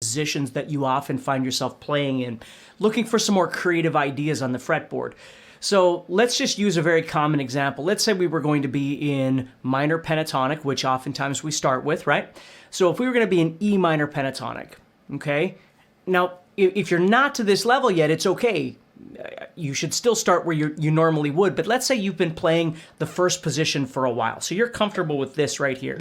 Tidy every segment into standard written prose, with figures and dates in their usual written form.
positions that you often find yourself playing in, looking for some more creative ideas on the fretboard. So let's just use a very common example. Let's say we were going to be in minor pentatonic, which oftentimes we start with, right? So if we were going to be in E minor pentatonic, okay? Now, if you're not to this level yet, it's okay. You should still start where you normally would, but let's say you've been playing the first position for a while. So you're comfortable with this right here.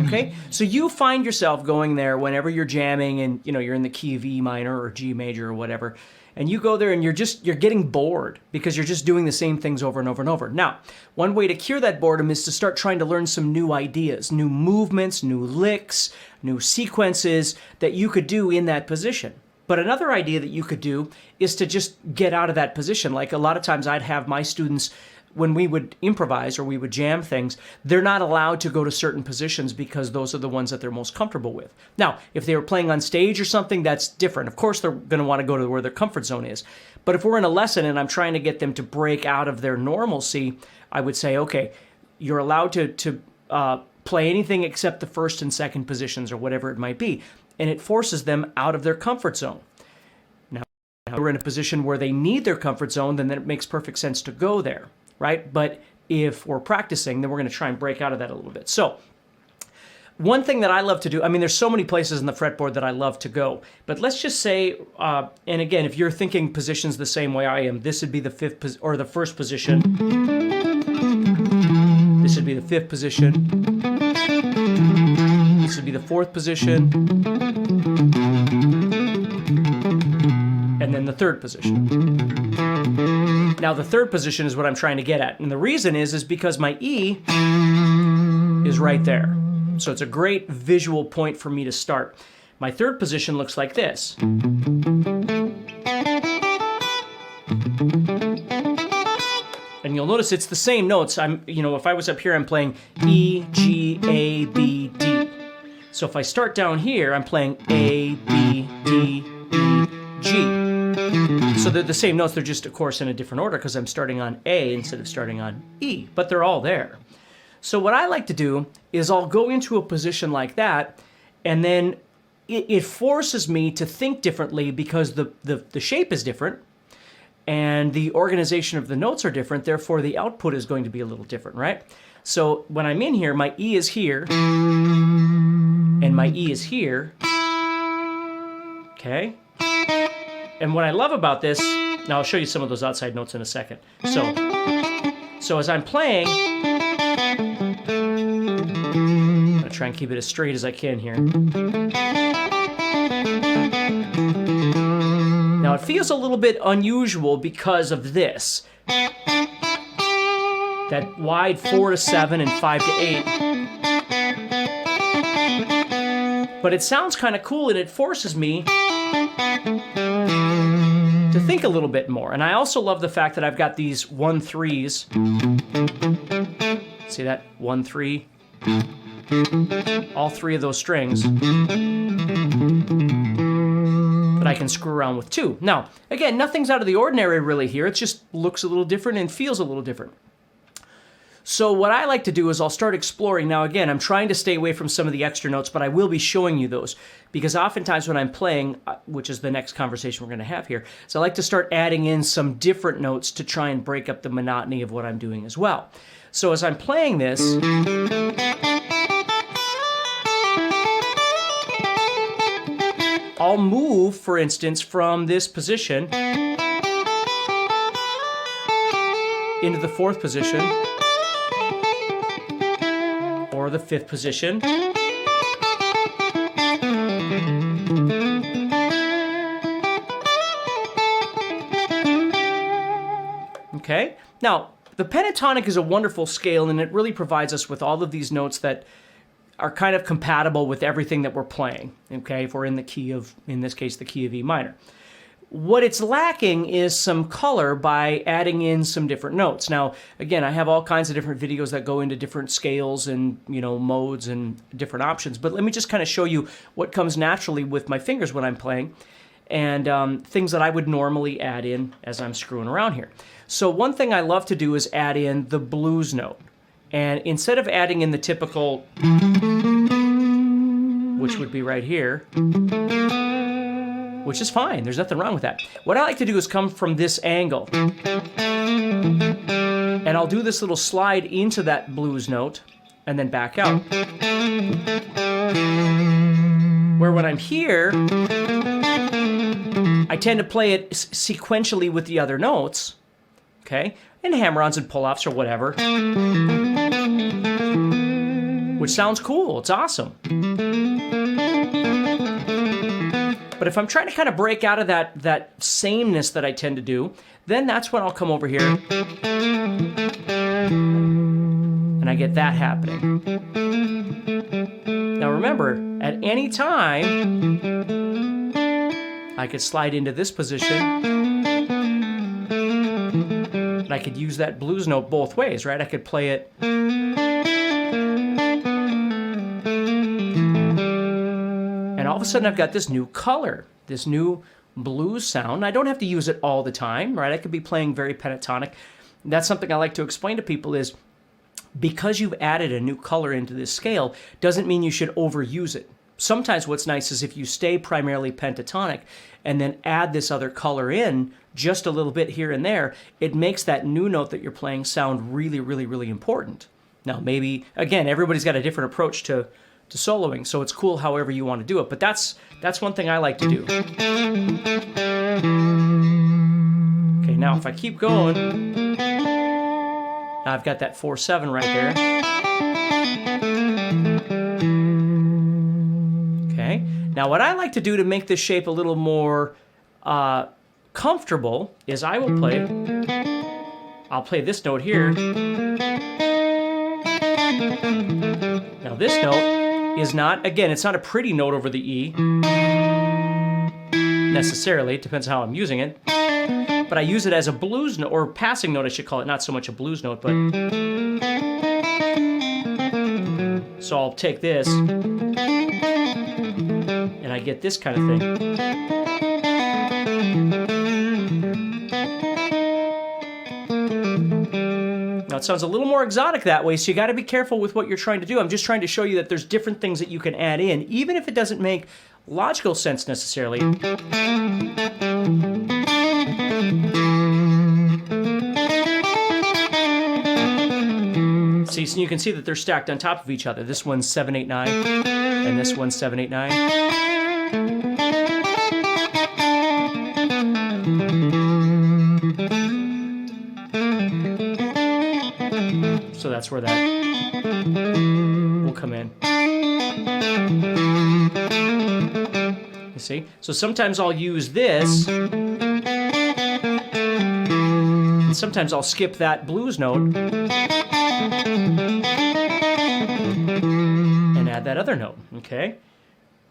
Okay, so you find yourself going there whenever you're jamming and you're in the key of E minor or G major or whatever, and you go there and you're getting bored because you're just doing the same things over and over and over. Now, one way to cure that boredom is to start trying to learn some new ideas, new movements, new licks, new sequences that you could do in that position. But another idea that you could do is to just get out of that position. Like a lot of times I'd have my students, when we would improvise or we would jam things, they're not allowed to go to certain positions because those are the ones that they're most comfortable with. Now, if they were playing on stage or something, that's different. Of course, they're going to want to go to where their comfort zone is. But if we're in a lesson and I'm trying to get them to break out of their normalcy, I would say, okay, you're allowed to play anything except the first and second positions or whatever it might be. And it forces them out of their comfort zone. Now, if we're in a position where they need their comfort zone, then it makes perfect sense to go there. Right? But if we're practicing, then we're going to try and break out of that a little bit. So one thing that I love to do, I mean, there's so many places in the fretboard that I love to go, but let's just say, and again, if you're thinking positions the same way I am, this would be the fifth or the first position. This would be the fifth position. This would be the fourth position. And then the third position. Now the third position is what I'm trying to get at. And the reason is because my E is right there. So it's a great visual point for me to start. My third position looks like this. And you'll notice it's the same notes. If I was up here, I'm playing E, G, A, B, D. So if I start down here, I'm playing A, B, D, E, G. So they're the same notes, they're just, of course, in a different order because I'm starting on A instead of starting on E, but they're all there. So what I like to do is I'll go into a position like that, and then it forces me to think differently because the shape is different, and the organization of the notes are different, therefore the output is going to be a little different, right? So when I'm in here, my E is here, and my E is here, okay? And what I love about this, now I'll show you some of those outside notes in a second. So as I'm playing, I'm going to try and keep it as straight as I can here. Now it feels a little bit unusual because of this. That wide 4 to 7 and 5 to 8. But it sounds kind of cool and it forces me to think a little bit more. And I also love the fact that I've got these 1-3s. See that? 1-3. All three of those strings that I can screw around with too. Now, again, nothing's out of the ordinary really here. It just looks a little different and feels a little different. So what I like to do is I'll start exploring. Now again, I'm trying to stay away from some of the extra notes, but I will be showing you those because oftentimes when I'm playing, which is the next conversation we're going to have here, so I like to start adding in some different notes to try and break up the monotony of what I'm doing as well. So as I'm playing this, I'll move, for instance, from this position into the fourth position, or the fifth position. Okay? Now, the pentatonic is a wonderful scale, and it really provides us with all of these notes that are kind of compatible with everything that we're playing, okay? If we're in the key of, in this case, the key of E minor. What it's lacking is some color by adding in some different notes. Now, again, I have all kinds of different videos that go into different scales and, modes and different options, but let me just kind of show you what comes naturally with my fingers when I'm playing and things that I would normally add in as I'm screwing around here. So one thing I love to do is add in the blues note. And instead of adding in the typical, which would be right here, which is fine, there's nothing wrong with that. What I like to do is come from this angle. And I'll do this little slide into that blues note and then back out. Where when I'm here, I tend to play it sequentially with the other notes, okay? And hammer-ons and pull-offs or whatever. Which sounds cool, it's awesome. But if I'm trying to kind of break out of that sameness that I tend to do, then that's when I'll come over here and I get that happening. Now remember, at any time, I could slide into this position and I could use that blues note both ways, right? I could play it and all of a sudden I've got this new color, this new blues sound. I don't have to use it all the time, right? I could be playing very pentatonic. That's something I like to explain to people is because you've added a new color into this scale doesn't mean you should overuse it. Sometimes what's nice is if you stay primarily pentatonic and then add this other color in just a little bit here and there, it makes that new note that you're playing sound really, really, really important. Now, maybe, again, everybody's got a different approach to soloing, so it's cool however you want to do it, but that's one thing I like to do. Okay, now if I keep going, now I've got that 4/7 right there. Okay, now what I like to do to make this shape a little more comfortable is I'll play this note here. Now this note is not, again, it's not a pretty note over the E, necessarily, it depends how I'm using it, but I use it as a blues note, or passing note I should call it, not so much a blues note, but, so I'll take this, and I get this kind of thing. Now it sounds a little more exotic that way, so you got to be careful with what you're trying to do. I'm just trying to show you that there's different things that you can add in, even if it doesn't make logical sense necessarily. See, so you can see that they're stacked on top of each other. This one's 7/8/9, and this one's 7/8/9. So that's where that will come in. You see? So sometimes I'll use this, and sometimes I'll skip that blues note and add that other note, okay?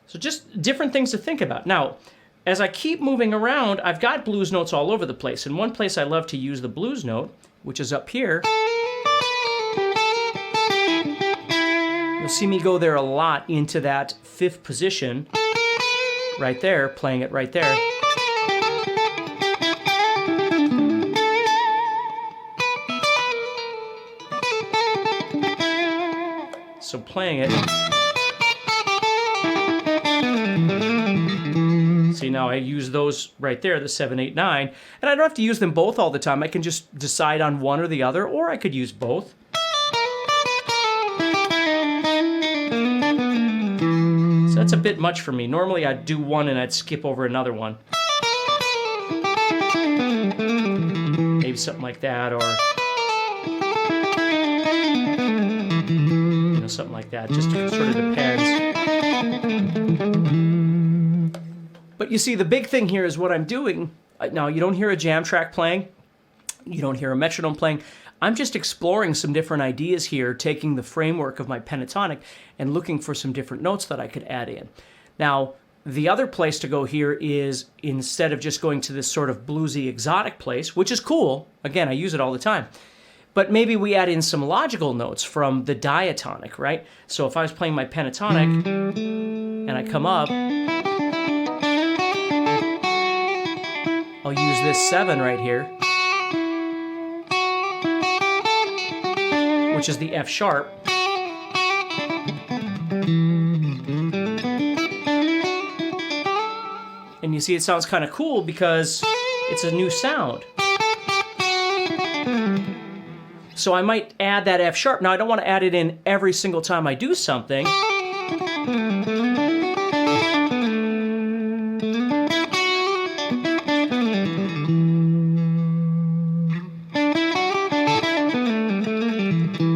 So just different things to think about. Now, as I keep moving around, I've got blues notes all over the place. And one place I love to use the blues note, which is up here, you'll see me go there a lot into that 5th position, right there, playing it right there. So playing it. See, now I use those right there, the 7/8/9, and I don't have to use them both all the time. I can just decide on one or the other, or I could use both. So that's a bit much for me. Normally I'd do one and I'd skip over another one. Maybe something like that, or something like that. Just sort of depends. But you see, the big thing here is what I'm doing. Now, you don't hear a jam track playing. You don't hear a metronome playing. I'm just exploring some different ideas here, taking the framework of my pentatonic and looking for some different notes that I could add in. Now, the other place to go here is, instead of just going to this sort of bluesy, exotic place, which is cool. Again, I use it all the time. But maybe we add in some logical notes from the diatonic, right? So if I was playing my pentatonic and I come up, I'll use this 7 right here, which is the F sharp. And you see it sounds kind of cool because it's a new sound. So I might add that F sharp. Now I don't want to add it in every single time I do something.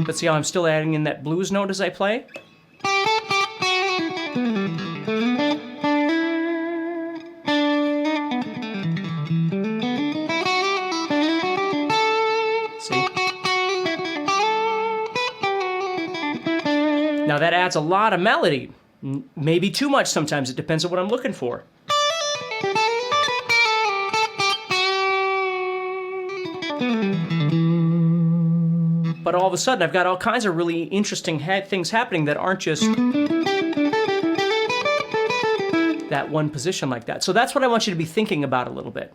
But see how I'm still adding in that blues note as I play? Now that adds a lot of melody, maybe too much sometimes, it depends on what I'm looking for. But all of a sudden I've got all kinds of really interesting things happening that aren't just that one position like that. So that's what I want you to be thinking about a little bit.